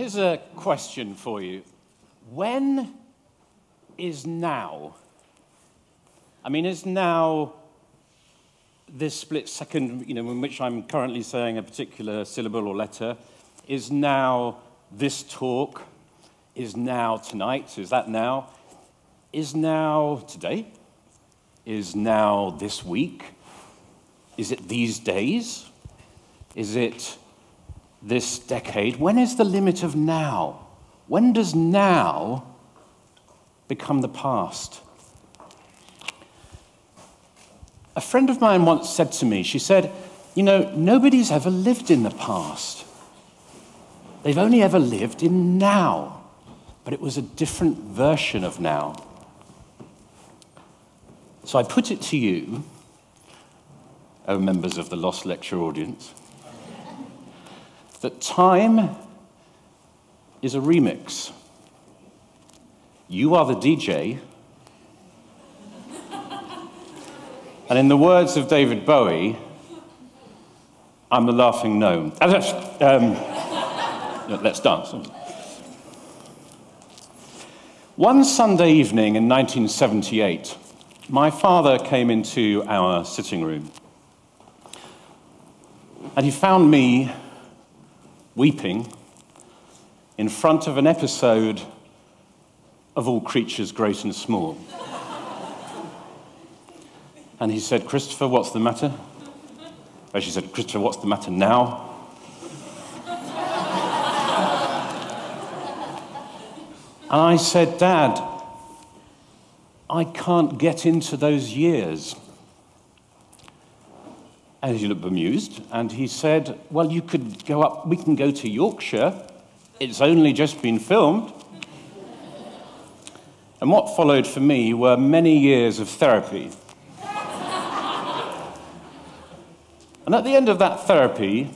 Here's a question for you. When is now? I mean, is now this split second, in which I'm currently saying a particular syllable or letter? Is now this talk? Is now tonight? Is that now? Is now today? Is now this week? Is it these days? Is it this decade? When is the limit of now? When does now become the past? A friend of mine once said to me, she said, nobody's ever lived in the past. They've only ever lived in now, but it was a different version of now. So I put it to you, oh members of the Lost Lecture audience, that time is a remix. You are the DJ, and in the words of David Bowie, I'm the laughing gnome. Let's dance. One Sunday evening in 1978, my father came into our sitting room, and he found me weeping in front of an episode of All Creatures Great and Small. And he said, "Christopher, what's the matter?" And she said, "Christopher, what's the matter now?" And I said, "Dad, I can't get into those years." And he looked bemused, and he said, "Well, you could go up, we can go to Yorkshire. It's only just been filmed." And what followed for me were many years of therapy. And at the end of that therapy,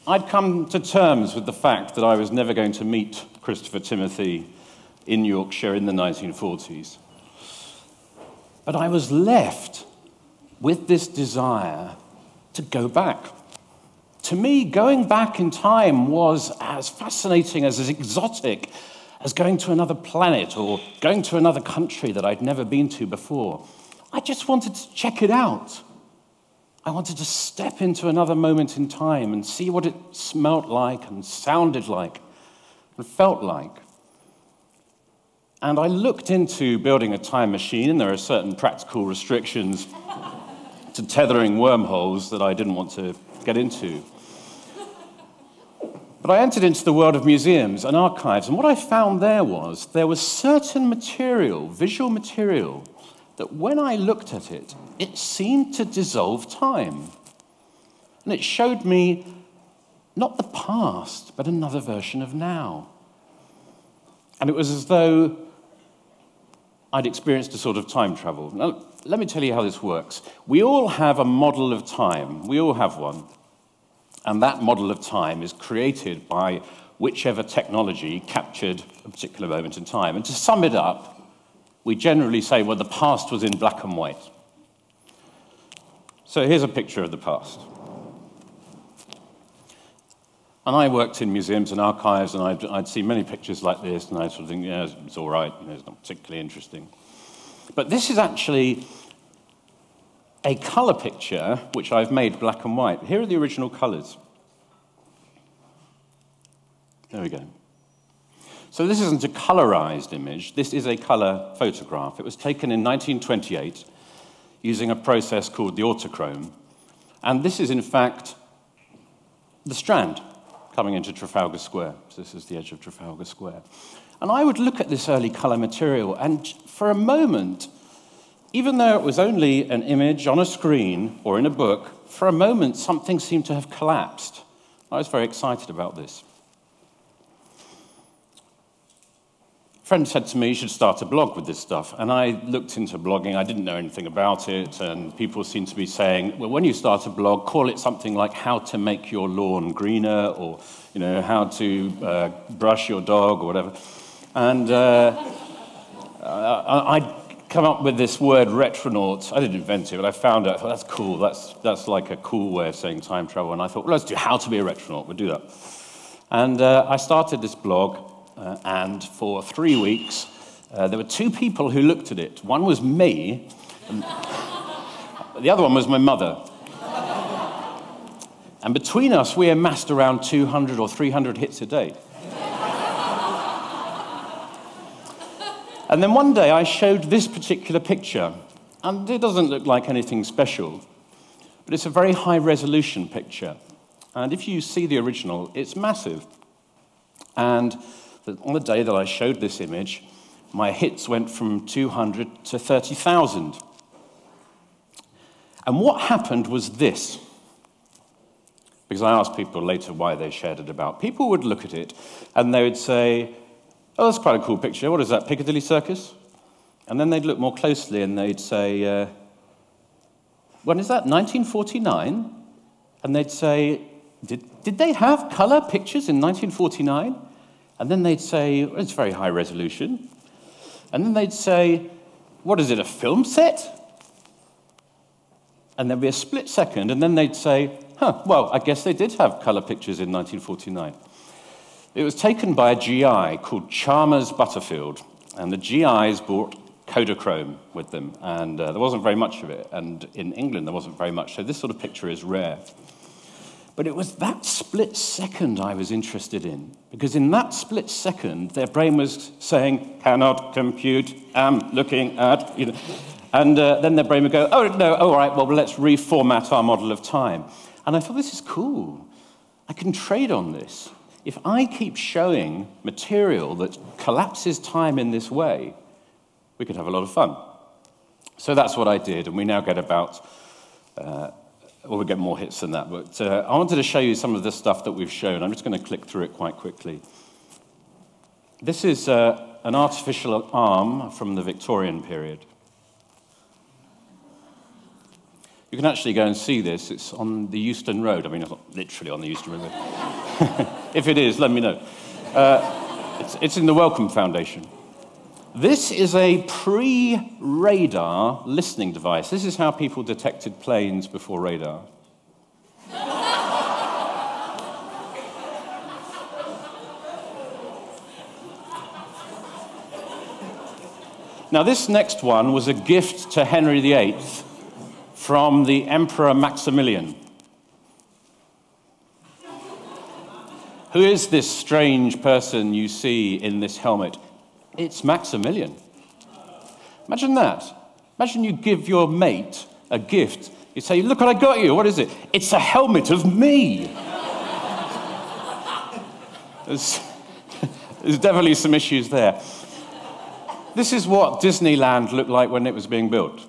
I'd come to terms with the fact that I was never going to meet Christopher Timothy in Yorkshire in the 1940s. But I was left with this desire to go back. To me, going back in time was as fascinating, as exotic as going to another planet or going to another country that I'd never been to before. I just wanted to check it out. I wanted to step into another moment in time and see what it smelt like and sounded like and felt like. And I looked into building a time machine, and there are certain practical restrictions to tethering wormholes that I didn't want to get into. But I entered into the world of museums and archives, and what I found there was certain material, visual material, that when I looked at it, it seemed to dissolve time. And it showed me not the past, but another version of now. And it was as though I'd experienced a sort of time travel. Now, let me tell you how this works. We all have a model of time. We all have one. And that model of time is created by whichever technology captured a particular moment in time. And to sum it up, we generally say, well, the past was in black and white. So here's a picture of the past. And I worked in museums and archives, and I'd see many pictures like this, and I'd sort of think, yeah, it's all right, it's not particularly interesting. But this is actually a color picture which I've made black and white. Here are the original colors. There we go. So this isn't a colorized image, this is a color photograph. It was taken in 1928 using a process called the autochrome. And this is, in fact, the Strand coming into Trafalgar Square. So this is the edge of Trafalgar Square. And I would look at this early color material, and for a moment, even though it was only an image on a screen or in a book, for a moment, something seemed to have collapsed. I was very excited about this. A friend said to me, you should start a blog with this stuff. And I looked into blogging. I didn't know anything about it. And people seemed to be saying, well, when you start a blog, call it something like how to make your lawn greener, or how to brush your dog or whatever. And I'd come up with this word retronaut. I didn't invent it, but I found it. I thought, that's cool. That's like a cool way of saying time travel. And I thought, well, let's do how to be a retronaut. We'll do that. And I started this blog, and for 3 weeks, there were 2 people who looked at it. One was me, and the other one was my mother. And between us, we amassed around 200 or 300 hits a day. And then one day, I showed this particular picture. And it doesn't look like anything special, but it's a very high-resolution picture. And if you see the original, it's massive. And on the day that I showed this image, my hits went from 200 to 30,000. And what happened was this. Because I asked people later why they shared it about. People would look at it, and they would say, oh, that's quite a cool picture. What is that, Piccadilly Circus? And then they'd look more closely, and they'd say, when is that, 1949? And they'd say, did they have color pictures in 1949? And then they'd say, well, it's very high resolution. And then they'd say, what is it, a film set? And there'd be a split second, and then they'd say, well, I guess they did have color pictures in 1949. It was taken by a GI called Chalmers Butterfield, and the GIs brought Kodachrome with them, and there wasn't very much of it, and in England there wasn't very much, so this sort of picture is rare. But it was that split second I was interested in, because in that split second their brain was saying, cannot compute, am looking at, and then their brain would go, oh no, all right, well let's reformat our model of time. And I thought, this is cool. I can trade on this. If I keep showing material that collapses time in this way, we could have a lot of fun. So that's what I did, and we now get about, we get more hits than that. But I wanted to show you some of the stuff that we've shown. I'm just going to click through it quite quickly. This is an artificial arm from the Victorian period. You can actually go and see this. It's on the Euston Road. I mean, it's not literally on the Euston Road. If it is, let me know. It's in the Wellcome Foundation. This is a pre-radar listening device. This is how people detected planes before radar. Now, this next one was a gift to Henry VIII from the Emperor Maximilian. Who is this strange person you see in this helmet? It's Maximilian. Imagine that. Imagine you give your mate a gift. You say, look what I got you. What is it? It's a helmet of me. There's definitely some issues there. This is what Disneyland looked like when it was being built.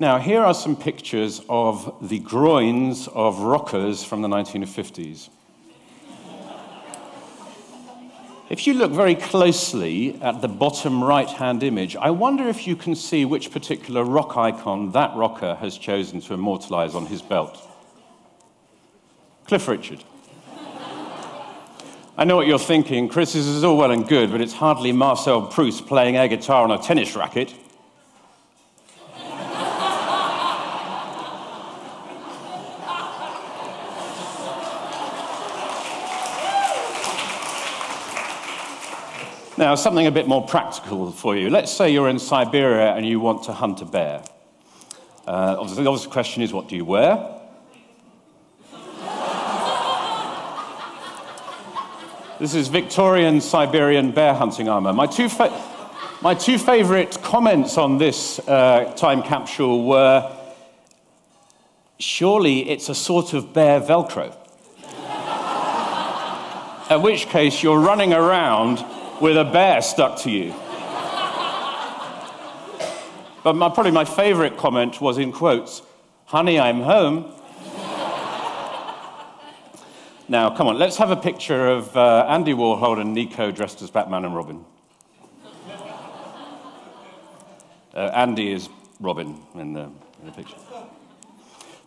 Now, here are some pictures of the groins of rockers from the 1950s. If you look very closely at the bottom right-hand image, I wonder if you can see which particular rock icon that rocker has chosen to immortalize on his belt. Cliff Richard. I know what you're thinking, Chris, this is all well and good, but it's hardly Marcel Proust playing air guitar on a tennis racket. Now, something a bit more practical for you. Let's say you're in Siberia and you want to hunt a bear. Obviously, the obvious question is, what do you wear? This is Victorian Siberian bear hunting armor. My two favorite comments on this time capsule were, surely it's a sort of bear Velcro. In which case, you're running around with a bear stuck to you. But probably my favorite comment was in quotes, honey, I'm home. Now, come on, let's have a picture of Andy Warhol and Nico dressed as Batman and Robin. Andy is Robin in the picture.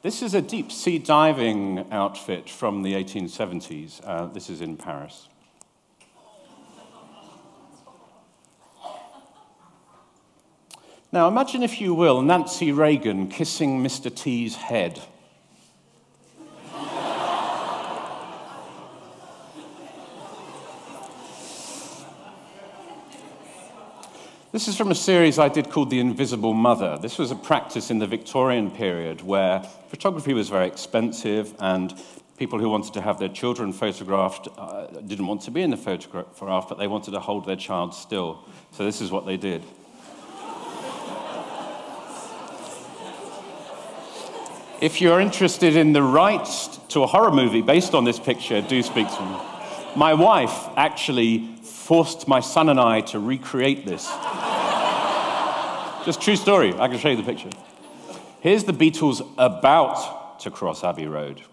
This is a deep-sea diving outfit from the 1870s. This is in Paris. Now, imagine, if you will, Nancy Reagan kissing Mr. T's head. This is from a series I did called The Invisible Mother. This was a practice in the Victorian period where photography was very expensive and people who wanted to have their children photographed didn't want to be in the photograph, but they wanted to hold their child still. So this is what they did. If you're interested in the rights to a horror movie based on this picture, do speak to me. My wife actually forced my son and I to recreate this. Just true story. I can show you the picture. Here's the Beatles about to cross Abbey Road.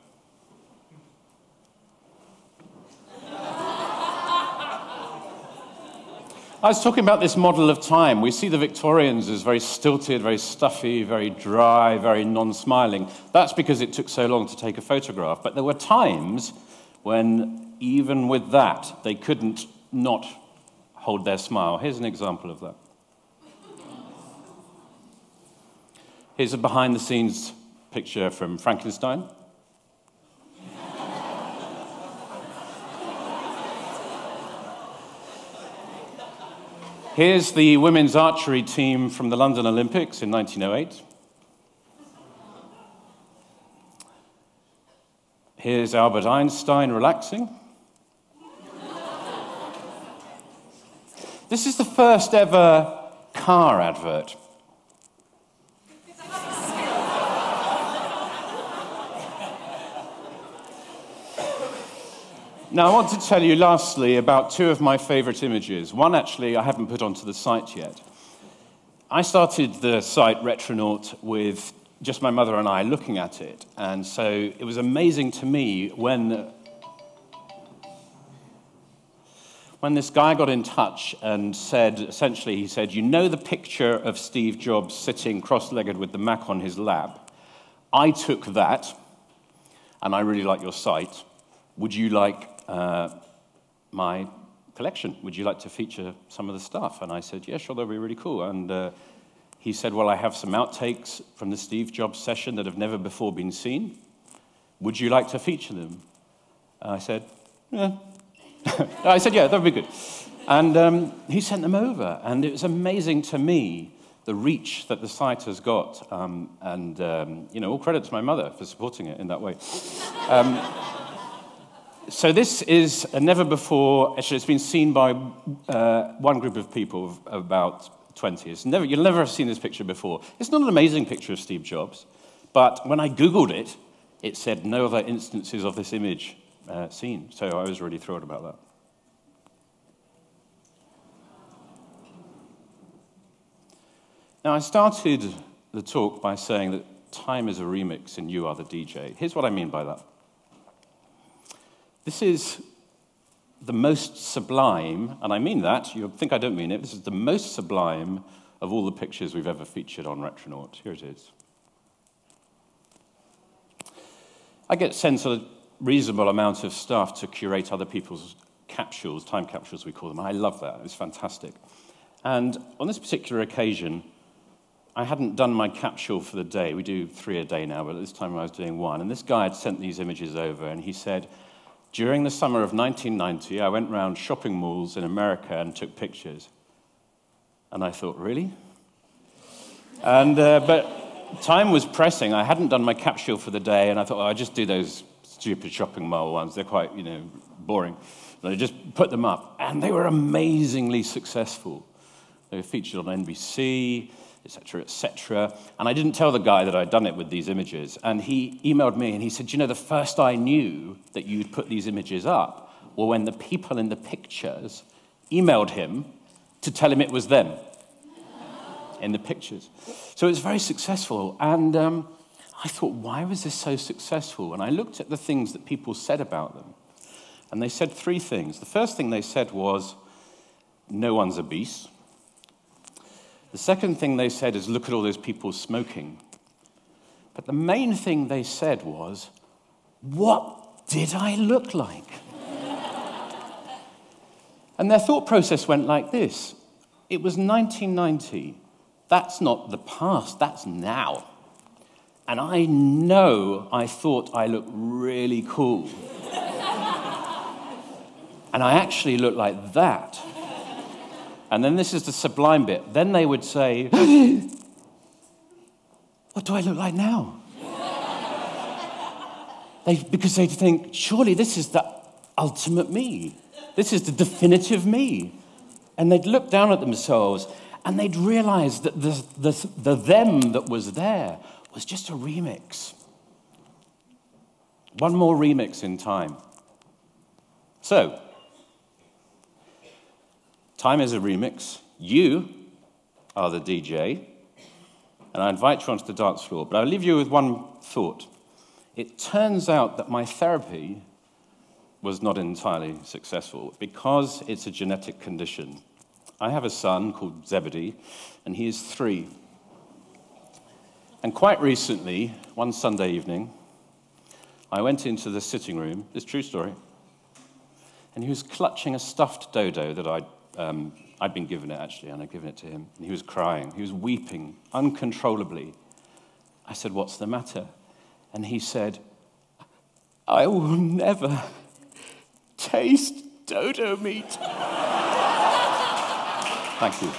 I was talking about this model of time. We see the Victorians as very stilted, very stuffy, very dry, very non-smiling. That's because it took so long to take a photograph. But there were times when, even with that, they couldn't not hold their smile. Here's an example of that. Here's a behind-the-scenes picture from Frankenstein. Here's the women's archery team from the London Olympics in 1908. Here's Albert Einstein relaxing. This is the first ever car advert. Now, I want to tell you lastly about two of my favorite images. One, actually, I haven't put onto the site yet. I started the site Retronaut with just my mother and I looking at it. And so it was amazing to me when this guy got in touch and said, essentially, he said, you know the picture of Steve Jobs sitting cross-legged with the Mac on his lap? I took that, and I really like your site. Would you like my collection? Would you like to feature some of the stuff? And I said, yeah, sure, that'd be really cool. And he said, well, I have some outtakes from the Steve Jobs session that have never before been seen. Would you like to feature them? I said, yeah. I said, yeah, that would be good. And he sent them over. And it was amazing to me, the reach that the site has got. You know, all credit to my mother for supporting it in that way. So this is a never before, actually it's been seen by one group of people of about 20. You'll never have seen this picture before. It's not an amazing picture of Steve Jobs, but when I Googled it, it said no other instances of this image seen. So I was really thrilled about that. Now I started the talk by saying that time is a remix and you are the DJ. Here's what I mean by that. This is the most sublime, and I mean that, you'll think I don't mean it, this is the most sublime of all the pictures we've ever featured on Retronaut. Here it is. I get sent a reasonable amount of stuff to curate other people's capsules, time capsules we call them. I love that, it's fantastic. And on this particular occasion, I hadn't done my capsule for the day. We do 3 a day now, but at this time I was doing 1. And this guy had sent these images over, and he said, during the summer of 1990, I went around shopping malls in America and took pictures. And I thought, really? And but time was pressing. I hadn't done my capsule for the day, and I thought, oh, I'll just do those stupid shopping mall ones. They're quite, boring. And I just put them up, and they were amazingly successful. They were featured on NBC, etc., etc. And I didn't tell the guy that I'd done it with these images. And he emailed me and he said, the first I knew that you'd put these images up were when the people in the pictures emailed him to tell him it was them in the pictures. So it was very successful. And I thought, why was this so successful? And I looked at the things that people said about them. And they said 3 things. The first thing they said was, no one's obese. The second thing they said is, look at all those people smoking. But the main thing they said was, what did I look like? And their thought process went like this. It was 1990. That's not the past, that's now. And I know I thought I looked really cool. And I actually looked like that. And then this is the sublime bit. Then they would say, what do I look like now? Because they'd think, surely this is the ultimate me. This is the definitive me. And they'd look down at themselves and they'd realize that the them that was there was just a remix. One more remix in time. So, time is a remix. You are the DJ. And I invite you onto the dance floor. But I'll leave you with one thought. It turns out that my therapy was not entirely successful because it's a genetic condition. I have a son called Zebedee, and he is 3. And quite recently, one Sunday evening, I went into the sitting room, this true story, and he was clutching a stuffed dodo that I'd been given it, actually, and I'd given it to him, and he was crying. He was weeping uncontrollably. I said, "What's the matter?" And he said, "I will never taste dodo meat." Thank you.